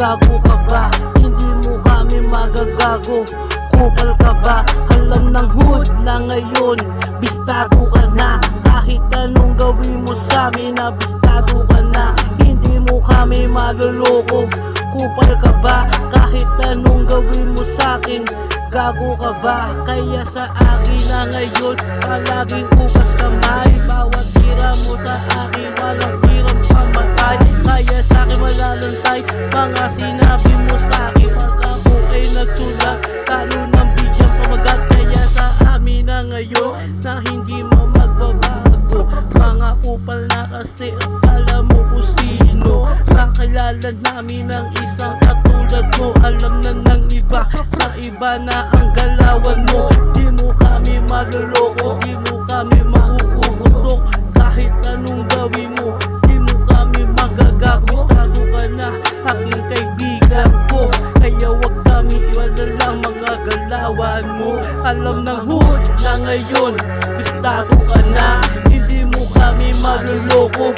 gago ka ba? Hindi mo kami magagago. Kupal ka ba? Alam ng hood na ngayon, bistado ka na. Kahit anong gawin mo sa amin na bistado ka na. Hindi mo kami maluloko. Kupal ka ba? Kahit anong gawin mo sa akin, gago ka ba? Kaya sa akin na ngayon, palaging ugas kamay. Bawat tira mo sa akin, walang tirang pamatay. Kaya sa akin malalantay, mga sinabi mo sa akin. Pag ako ay nagsulat, talo ng bidyang pamagat. Kaya sa amin na ngayon, na hindi mo magbabago. Mga kupal na kasi alam mo kung sino. Nakilala namin ng isang katulad mo. Alam na ng iba, na iba na ang galawan mo. Di mo kami maluloko, di mo kami mauugutok. Kahit anong gawin mo, di mo kami magagago. Bistado ka na, aking kaibigan ko. Kaya wag kami iwanan lang mga galawan mo. Alam ng hood na ngayon, bistado ka na. Hindi mo kami maluloko.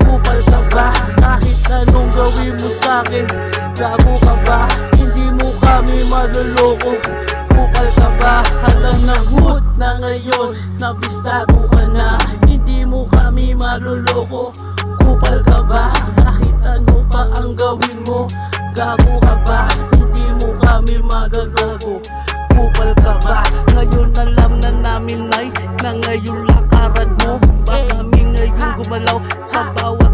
Kupal ka ba? Kahit anong gawin mo sa'kin, gago ka ba? Hindi mo kami maluloko. Kupal ka ba? Alam ng hood na ngayon, nabistado ka na. Hindi mo kami maluloko. Kupal ka ba? Kahit ano pa ang gawin mo, gago ka ba? Hindi mo kami magagago. Kupal ka ba? Ngayon alam na namin ay na ngayon lakaran mo. Ba kami ngayon gumalaw sa bawat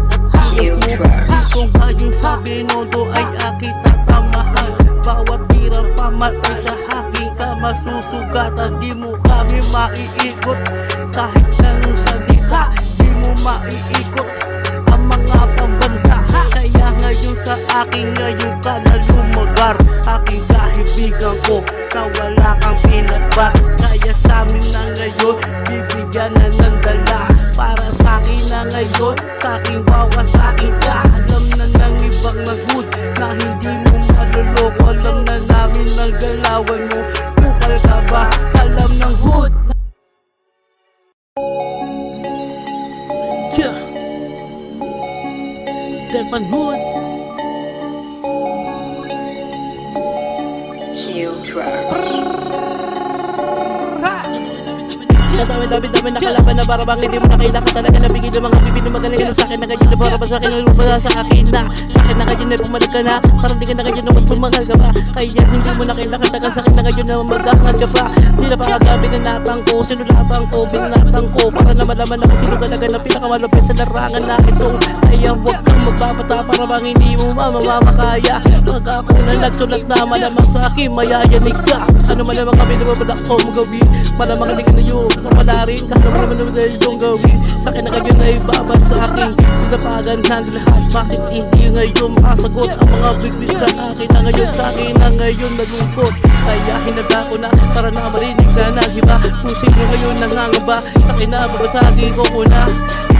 kilos mo. Kung ngayon sa binondo ay aking tatamahan. Bawat tirang pamatay sa aking ka masusugatan. Di mo kami maiikot kahit anong salita. Di mo maiikot ang mga pambanda. Kaya ngayon sa akin ngayon ka na lumagar. Aking kaibigan ko na wala kang pinagbat. Kaya sa amin na ngayon bibigyan na ng dala. Para sa akin na ngayon, sa aking bawa sa akin ka. Alam na ng ibang mag-hood na hindi mo maluloko. Alam na namin ang galawan mo. Kupal ka ba? Alam ng hood. Depan hood. Dami-dami nakalaban na para bang hindi mo na kailangan talaga nabigay ng mga bibig na magaling na sa akin. Nakayin na para ba sa akin, nalubala sa akin na. Sa akin nakayin na pumalik ka na, parang di ka nakayin na magsumangal ka ba. Kaya hindi mo na kailangan tagal sa akin na ngayon na magdakan ka ba. Di na pakagabi na natang ko, sinulabang ko, binatang ko. Para na malaman ako sino talaga na pinakamalupit sa larangan na ito. Kaya huwag kang magbabata para bang hindi mo mamamakaya. Pag ako na nagsulat na malamang sa akin, mayayanig ka. Ano malamang kami na mabalak ko magawi. Malamang hindi ka na yun, wala rin. Kasama naman naman na yung gawin. Sa akin na ngayon ay babas sa akin. Tinapagan ng lahat. Bakit hindi ngayon makasagot ang mga biglis sa akin na ngayon sa akin na ngayon nalungkot. Kaya hinaga ko na para na marinig na ng iba. Kung sino ngayon nangangaba, sa akin na babasagin ko na.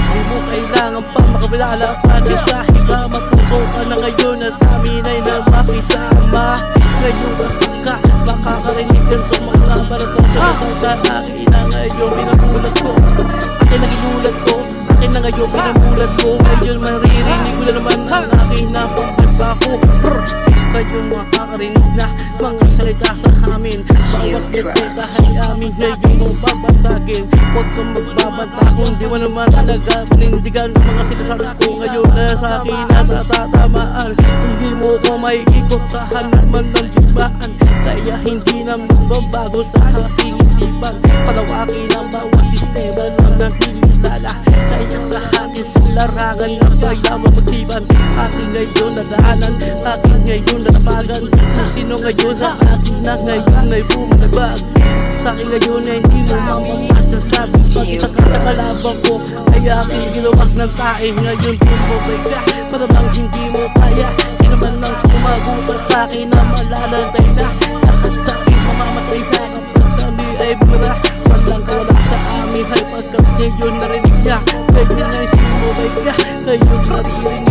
Hindi mo kailangan pa makabilala pa din sa iba. Matuto ka na ngayon na sa amin ay na makisama. Ngayon kasi ka, makakarinig sa mga baratong sa akin na ngayon pinamulat ko. Akin naging ulat ko, akin na ngayon pinamulat ko. Ngayon maririnig ko na naman ang aking napagpagpa ko. Ngayon makakarinig na mga salita sa amin. Bawat deta ay amin ngayon mo babasagin. Huwag kang magbabanta kung di mo naman talaga panindigan ang mga sinasabi ko. Ngayon na sa akin natatamaan. Hindi mo ko may ikot sa hanaman ng libaan. Kaya hindi na magbabago sa aking isipan. Palawakin ang bawat sistema ng nanghihinala. Kaya sa akin sa larangan na kaya mapagsiban. Aking ngayon nadaanan, aking ngayon natapagan. Kung sino ngayon sa akin na ngayon ay bumagabag. Sa akin ngayon ay hindi mo mamasasabi. Pag isa ka sa kalabang ko, kaya aking ginawag ng tae. Ngayon bumabay ka, para bang hindi mo kaya. Sino man lang sumagupas sa akin na malalantay na. Lahat sa akin mamamatay na kapag kami ay bumara. Walang kawala sa amin ay pagkat ngayon narinig niya. Ngayon ay sumabay ka, ngayon naririnig